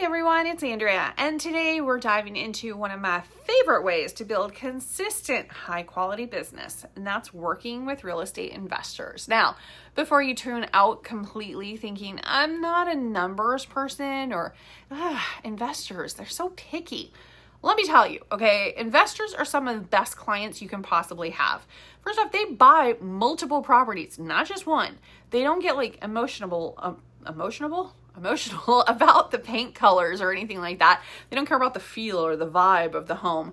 everyone, it's Andrea, and today we're diving into one of my favorite ways to build consistent, high-quality business, and that's working with real estate investors. Now, before you tune out completely thinking, I'm not a numbers person, or investors, they're so picky. Let me tell you, okay, investors are some of the best clients you can possibly have. First off, they buy multiple properties, not just one. They don't get like emotional about the paint colors or anything like that. They don't care about the feel or the vibe of the home.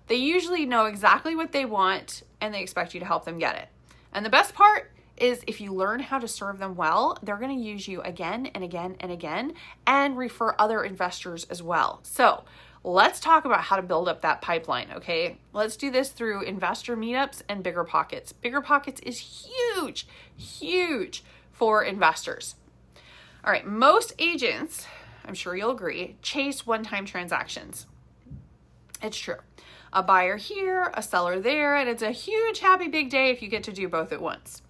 They usually know exactly what they want and they expect you to help them get it. And the best part is if you learn how to serve them well, they're going to use you again and again and again and refer other investors as well. So let's talk about how to build up that pipeline, okay? Let's do this through investor meetups and Bigger Pockets. Bigger Pockets is huge for investors. All right, most agents, I'm sure you'll agree, chase one-time transactions. It's true. A buyer here, a seller there, and it's a huge happy big day if you get to do both at once.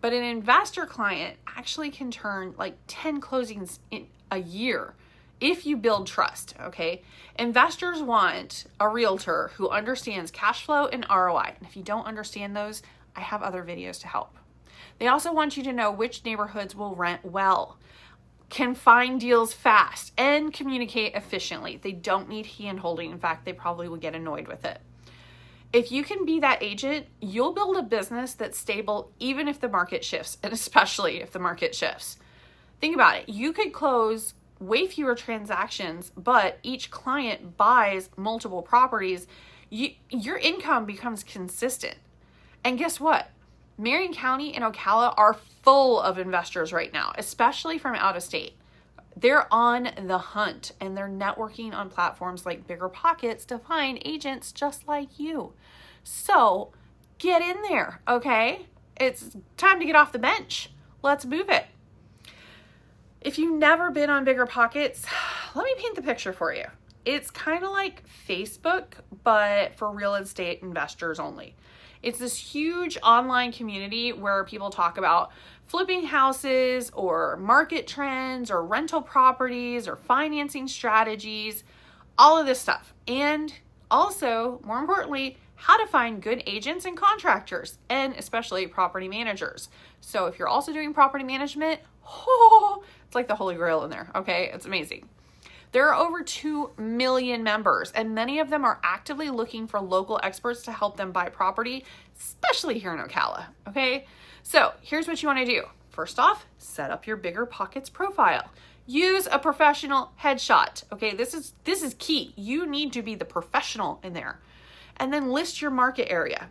But an investor client actually can turn like 10 closings in a year if you build trust, okay? Investors want a realtor who understands cash flow and ROI. And if you don't understand those, I have other videos to help. They also want you to know which neighborhoods will rent well, can find deals fast, and communicate efficiently. They don't need hand-holding. In fact, they probably will get annoyed with it. If you can be that agent, you'll build a business that's stable even if the market shifts, and especially if the market shifts. Think about it. You could close way fewer transactions, but each client buys multiple properties. Your income becomes consistent. And guess what? Marion County and Ocala are full of investors right now, especially from out of state. They're on the hunt and they're networking on platforms like Bigger Pockets to find agents just like you. So get in there, okay? It's time to get off the bench. Let's move it. If you've never been on Bigger Pockets, let me paint the picture for you. It's kind of like Facebook, but for real estate investors only. It's this huge online community where people talk about flipping houses or market trends or rental properties or financing strategies, all of this stuff. And also, more importantly, how to find good agents and contractors, and especially property managers. So if you're also doing property management, it's like the holy grail in there, okay? It's amazing. There are over 2 million members, and many of them are actively looking for local experts to help them buy property, especially here in Ocala, okay? So here's what you want to do. First off, set up your Bigger Pockets profile. Use a professional headshot, okay? This is key. You need to be the professional in there. And then list your market area.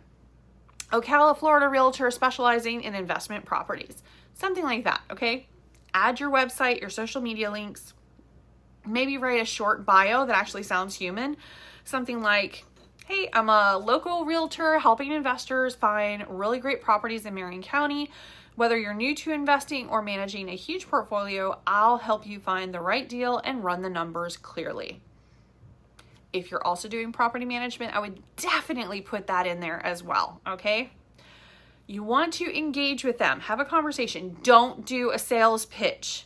Ocala, Florida realtor specializing in investment properties. Something like that, okay? Add your website, your social media links. Maybe write a short bio that actually sounds human. Something like, hey, I'm a local realtor helping investors find really great properties in Marion County. Whether you're new to investing or managing a huge portfolio, I'll help you find the right deal and run the numbers clearly. If you're also doing property management, I would definitely put that in there as well, okay? You want to engage with them. Have a conversation. Don't do a sales pitch.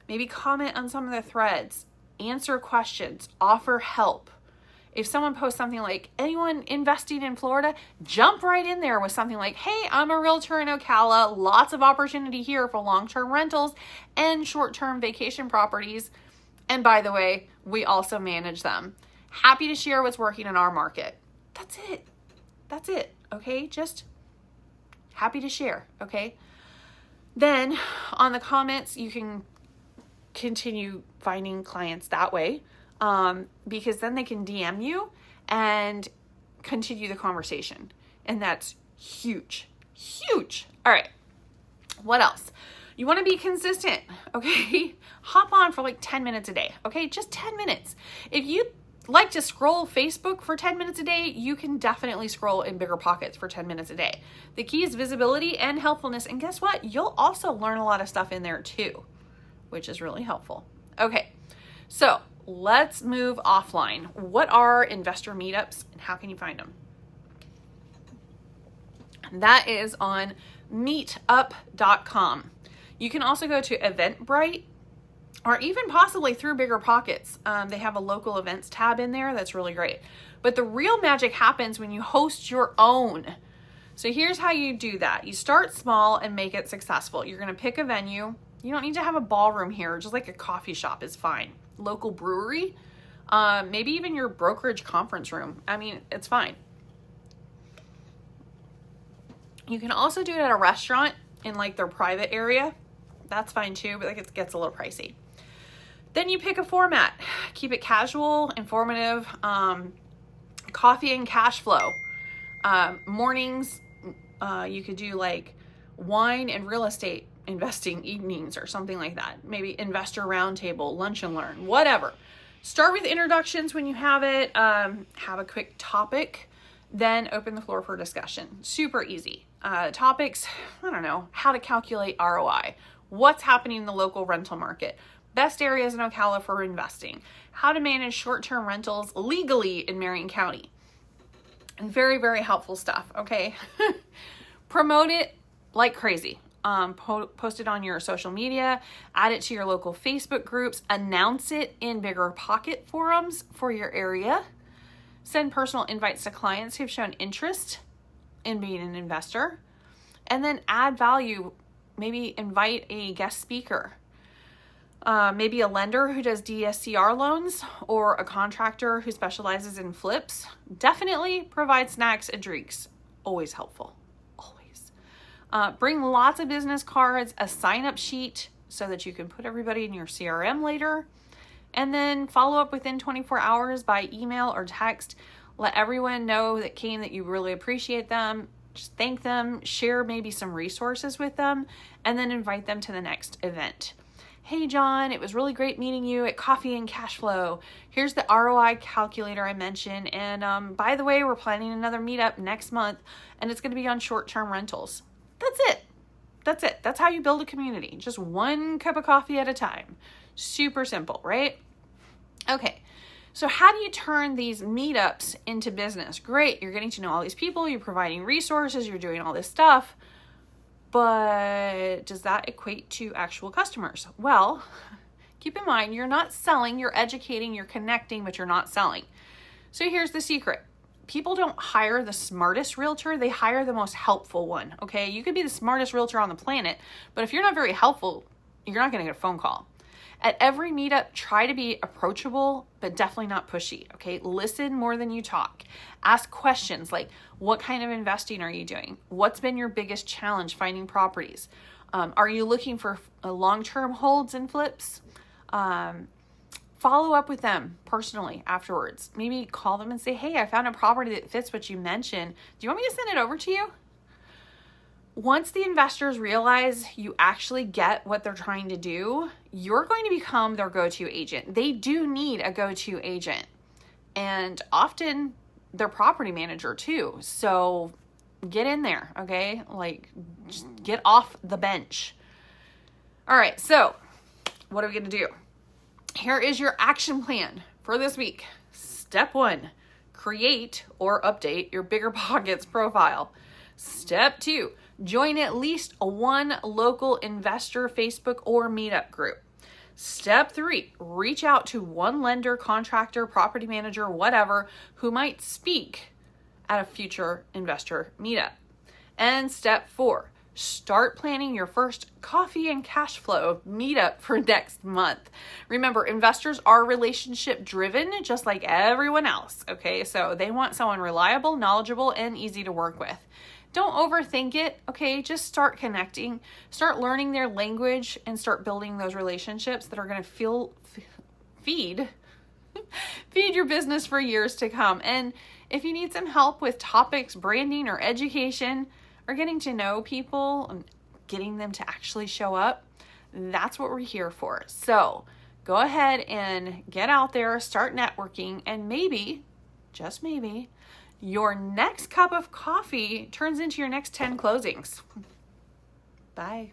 Maybe comment on some of the threads, answer questions, offer help. If someone posts something like, anyone investing in Florida, jump right in there with something like, hey, I'm a realtor in Ocala, lots of opportunity here for long-term rentals and short-term vacation properties. And by the way, we also manage them. Happy to share what's working in our market. That's it, okay? Just happy to share, okay? Then on the comments, you can continue finding clients that way, because then they can DM you and continue the conversation. And that's huge. All right. What else? You want to be consistent, okay? Hop on for like 10 minutes a day, okay? Just 10 minutes. If you like to scroll Facebook for 10 minutes a day, you can definitely scroll in Bigger Pockets for 10 minutes a day. The key is visibility and helpfulness. And guess what? You'll also learn a lot of stuff in there too, which is really helpful. Okay, so let's move offline. What are investor meetups and how can you find them? That is on meetup.com. You can also go to Eventbrite or even possibly through Bigger Pockets. They have a local events tab in there that's really great. But the real magic happens when you host your own. So here's how you do that. You start small and make it successful. You're going to pick a venue. You don't need to have a ballroom here. Just like a coffee shop is fine. Local brewery, maybe even your brokerage conference room. I mean, it's fine. You can also do it at a restaurant in like their private area. That's fine too, but it gets a little pricey. Then you pick a format. Keep it casual, informative, coffee and cash flow. Mornings, you could do like wine and real estate investing evenings or something like that. Maybe investor roundtable, lunch and learn, whatever. Start with introductions when you have it. Have a quick topic, then open the floor for discussion. Super easy. Topics, I don't know, how to calculate ROI, what's happening in the local rental market, best areas in Ocala for investing, how to manage short-term rentals legally in Marion County. And very, very helpful stuff, okay? Promote it like crazy. Post it on your social media, add it to your local Facebook groups, announce it in Bigger Pocket forums for your area, send personal invites to clients who've shown interest in being an investor, and then add value. Maybe invite a guest speaker, maybe a lender who does DSCR loans or a contractor who specializes in flips. Definitely provide snacks and drinks. Always helpful. Always. Bring lots of business cards, a sign-up sheet so that you can put everybody in your CRM later, and then follow up within 24 hours by email or text. Let everyone know that came that you really appreciate them. Just thank them, share maybe some resources with them, and then invite them to the next event. Hey, John, it was really great meeting you at Coffee and Cash Flow. Here's the ROI calculator I mentioned. And by the way, we're planning another meetup next month, and it's going to be on short-term rentals. That's it. That's it. That's how you build a community. Just one cup of coffee at a time. Super simple, right? Okay. So how do you turn these meetups into business? Great, you're getting to know all these people, you're providing resources, you're doing all this stuff, but does that equate to actual customers? Well, keep in mind, you're not selling, you're educating, you're connecting, but you're not selling. So here's the secret. People don't hire the smartest realtor, they hire the most helpful one, okay? You could be the smartest realtor on the planet, but if you're not very helpful, you're not gonna get a phone call. At every meetup, try to be approachable, but definitely not pushy, okay? Listen more than you talk. Ask questions like, what kind of investing are you doing? What's been your biggest challenge finding properties? Are you looking for long-term holds and flips? Follow up with them personally afterwards. Maybe call them and say, hey, I found a property that fits what you mentioned. Do you want me to send it over to you? Once the investors realize you actually get what they're trying to do, you're going to become their go-to agent. They do need a go-to agent, and often their property manager too. So get in there, okay? Like, just get off the bench. All right, so what are we going to do? Here is your action plan for this week. Step 1, create or update your Bigger Pockets profile. Step 2, join at least one local investor Facebook or meetup group. Step 3, reach out to one lender, contractor, property manager, whatever, who might speak at a future investor meetup. And step 4, start planning your first Coffee and Cash Flow meetup for next month. Remember, investors are relationship driven, just like everyone else, okay? So they want someone reliable, knowledgeable, and easy to work with. Don't overthink it, okay? Just start connecting, start learning their language, and start building those relationships that are going to feed your business for years to come. And if you need some help with topics, branding, or education, or getting to know people and getting them to actually show up, that's what we're here for. So go ahead and get out there, start networking, and maybe, just maybe, your next cup of coffee turns into your next 10 closings. Bye.